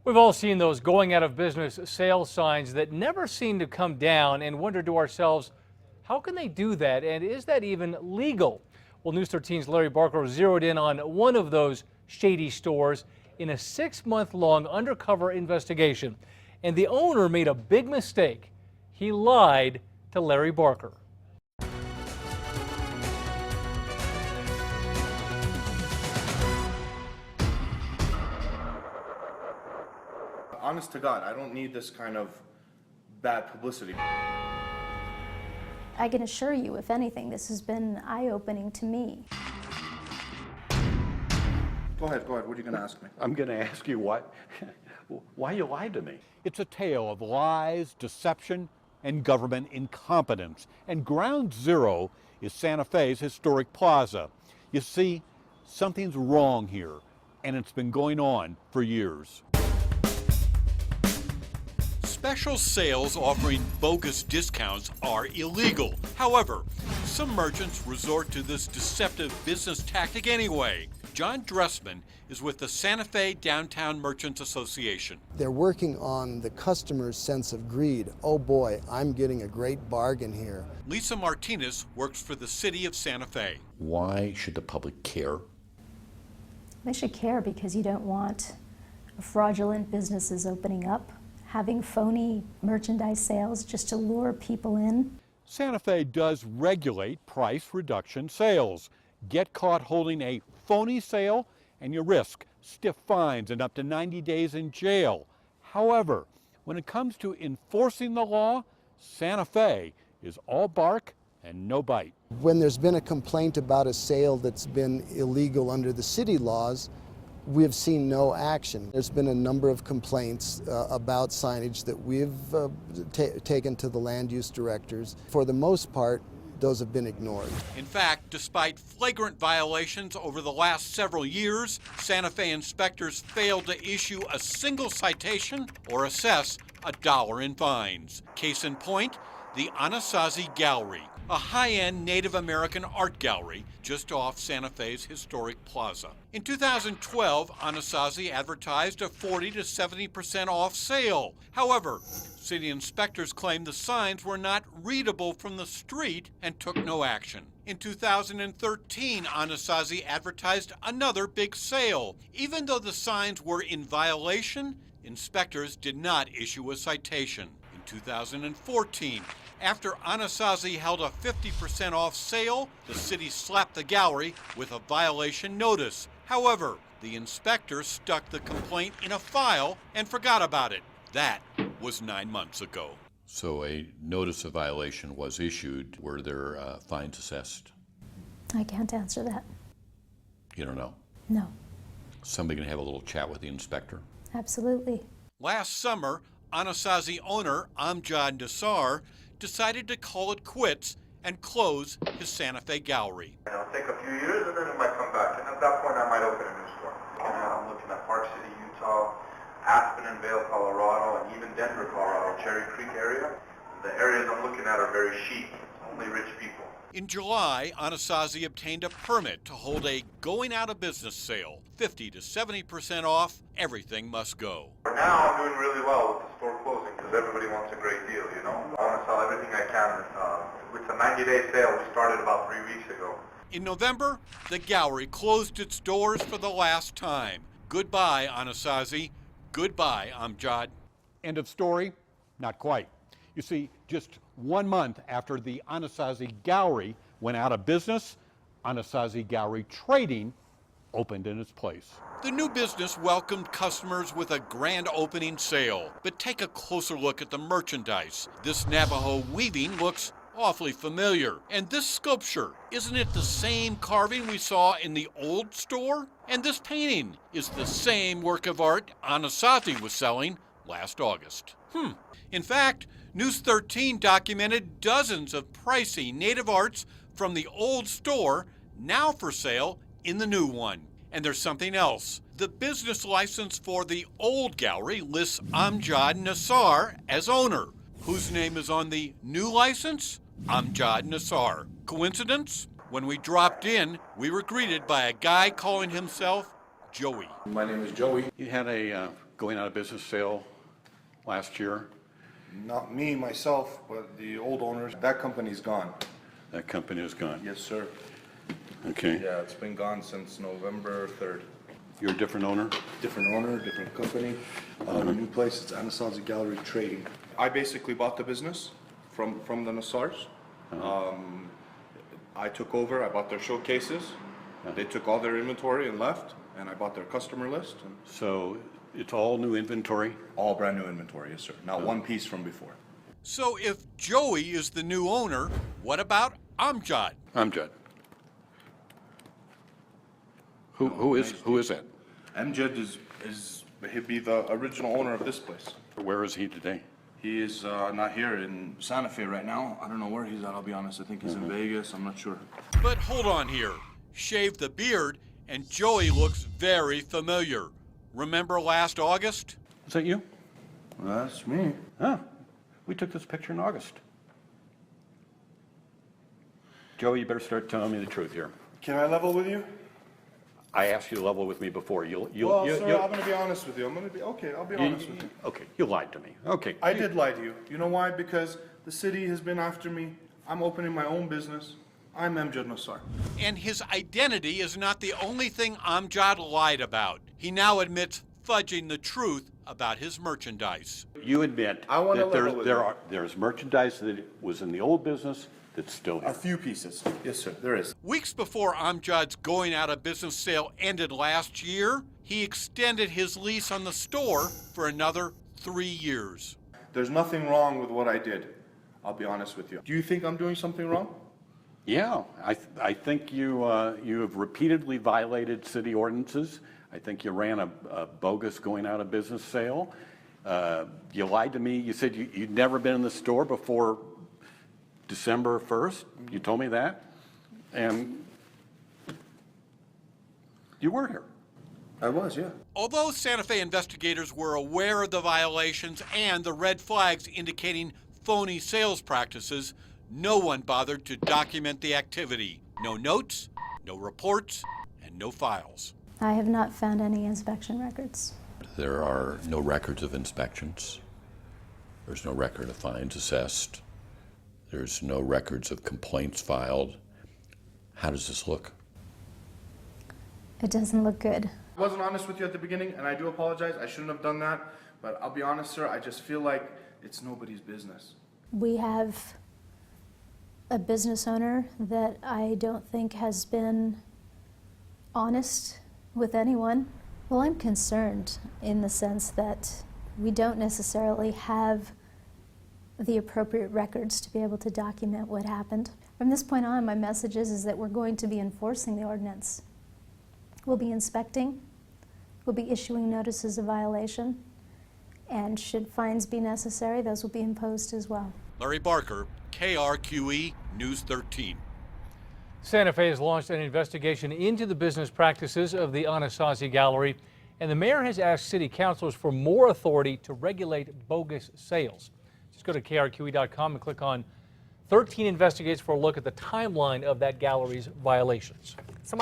We've all seen those going out of business sales signs that never seem to come down and wonder to ourselves, how can they do that? And is that even legal? Well, News 13's Larry Barker zeroed in on one of those shady stores in a 6-month-long undercover investigation. And the owner made a big mistake. He lied to Larry Barker. Honest to God, I don't need this kind of bad publicity. I can assure you, if anything, this has been eye-opening to me. Go ahead, what are you going to ask me? I'm going to ask you why you lied to me. It's a tale of lies, deception, and government incompetence. And ground zero is Santa Fe's historic plaza. You see, something's wrong here, and it's been going on for years. Special sales offering bogus discounts are illegal. However, some merchants resort to this deceptive business tactic anyway. John Dressman is with the Santa Fe Downtown Merchants Association. They're working on the customer's sense of greed. Oh boy, I'm getting a great bargain here. Lisa Martinez works for the city of Santa Fe. Why should the public care? They should care because you don't want fraudulent businesses opening up, having phony merchandise sales just to lure people in. Santa Fe does regulate price reduction sales. Get caught holding a phony sale and you risk stiff fines and up to 90 days in jail. However, when it comes to enforcing the law, Santa Fe is all bark and no bite. When there's been a complaint about a sale that's been illegal under the city laws, we've seen no action. There's been a number of complaints about signage that we've taken to the land use directors. For the most part, those have been ignored. In fact, despite flagrant violations over the last several years, Santa Fe inspectors failed to issue a single citation or assess $1 in fines. Case in point, the Anasazi Gallery, a high-end Native American art gallery just off Santa Fe's historic plaza. In 2012, Anasazi advertised a 40 to 70% off sale. However, city inspectors claimed the signs were not readable from the street and took no action. In 2013, Anasazi advertised another big sale. Even though the signs were in violation, inspectors did not issue a citation. In 2014, after Anasazi held a 50% off sale, the city slapped the gallery with a violation notice. However, the inspector stuck the complaint in a file and forgot about it. That was 9 months ago. So a notice of violation was issued. Were there fines assessed? I can't answer that. You don't know? No. Somebody going to have a little chat with the inspector? Absolutely. Last summer, Anasazi owner Amjad Nassar decided to call it quits and close his Santa Fe gallery. It'll take a few years and then it might come back. And at that point, I might open a new store. I'm looking at Park City, Utah, Aspen and Vail, Colorado, and even Denver, Colorado, Cherry Creek area. The areas I'm looking at are very chic, only rich people. In July, Anasazi obtained a permit to hold a going out of business sale. 50 to 70% off, everything must go. For now, I'm doing really well with the store closing because everybody wants a great deal, you know? I want to sell everything I can. It's a 90-day sale. We started about 3 weeks ago. In November, the gallery closed its doors for the last time. Goodbye, Anasazi. Goodbye, Amjad. End of story? Not quite. You see, just 1 month after the Anasazi Gallery went out of business, Anasazi Gallery Trading opened in its place. The new business welcomed customers with a grand opening sale. But take a closer look at the merchandise. This Navajo weaving looks awfully familiar. And this sculpture, isn't it the same carving we saw in the old store? And this painting is the same work of art Anasazi was selling last August. In fact, News 13 documented dozens of pricey native arts from the old store now for sale in the new one. And there's something else. The business license for the old gallery lists Amjad Nassar as owner. Whose name is on the new license? Amjad Nassar. Coincidence? When we dropped in, we were greeted by a guy calling himself Joey. My name is Joey. You had a going out of business sale last year. Not me, myself, but the old owners. That company's gone. That company is gone. Yes, sir. Okay. Yeah, it's been gone since November 3rd. You're a different owner? Different owner, different company. The new place, it's Anasazi Gallery Trading. I basically bought the business from the Nassars. I took over, I bought their showcases. They took all their inventory and left, and I bought their customer list. And So it's all new inventory? all brand new inventory, yes, sir. Not one piece from before. So if Joey is the new owner, what about Amjad? Amjad. Who is that? Amjad he'd be the original owner of this place. Where is he today? He is not here in Santa Fe right now. I don't know where he's at, I'll be honest. I think he's in Vegas, I'm not sure. But hold on here. Shave the beard and Joey looks very familiar. Remember last August? Is that you? That's me. Huh. We took this picture in August. Joey, you better start telling me the truth here. Can I level with you? I asked you to level with me before. Sir, I'm gonna be honest with you. I'll be honest with you. Okay, you lied to me. Okay. I did lie to you. You know why? Because the city has been after me. I'm opening my own business. I'm Amjad Nassar. And his identity is not the only thing Amjad lied about. He now admits fudging the truth about his merchandise. You admit I wanna that level with there's merchandise that was in the old business that's still here. A few pieces. Yes, sir, there is. Weeks before Amjad's going out of business sale ended last year, he extended his lease on the store for another 3 years. There's nothing wrong with what I did. I'll be honest with you. Do you think I'm doing something wrong? Yeah, I think you have repeatedly violated city ordinances. I think you ran a bogus going out of business sale. You lied to me. You said you'd never been in the store before December 1st. You told me that. And you were here. I was, yeah. Although Santa Fe investigators were aware of the violations and the red flags indicating phony sales practices, no one bothered to document the activity. No notes, no reports, and no files. I have not found any inspection records. There are no records of inspections. There's no record of fines assessed. There's no records of complaints filed. How does this look? It doesn't look good. I wasn't honest with you at the beginning, and I do apologize. I shouldn't have done that. But I'll be honest, sir, I just feel like it's nobody's business. We have a business owner that I don't think has been honest with anyone. Well, I'm concerned in the sense that we don't necessarily have the appropriate records to be able to document what happened. From this point on, my message is that we're going to be enforcing the ordinance. We'll be inspecting, we'll be issuing notices of violation, and should fines be necessary, those will be imposed as well. Larry Barker, KRQE News 13. Santa Fe has launched an investigation into the business practices of the Anasazi Gallery, and the mayor has asked city councilors for more authority to regulate bogus sales. Just go to KRQE.com and click on 13 Investigates for a look at the timeline of that gallery's violations. So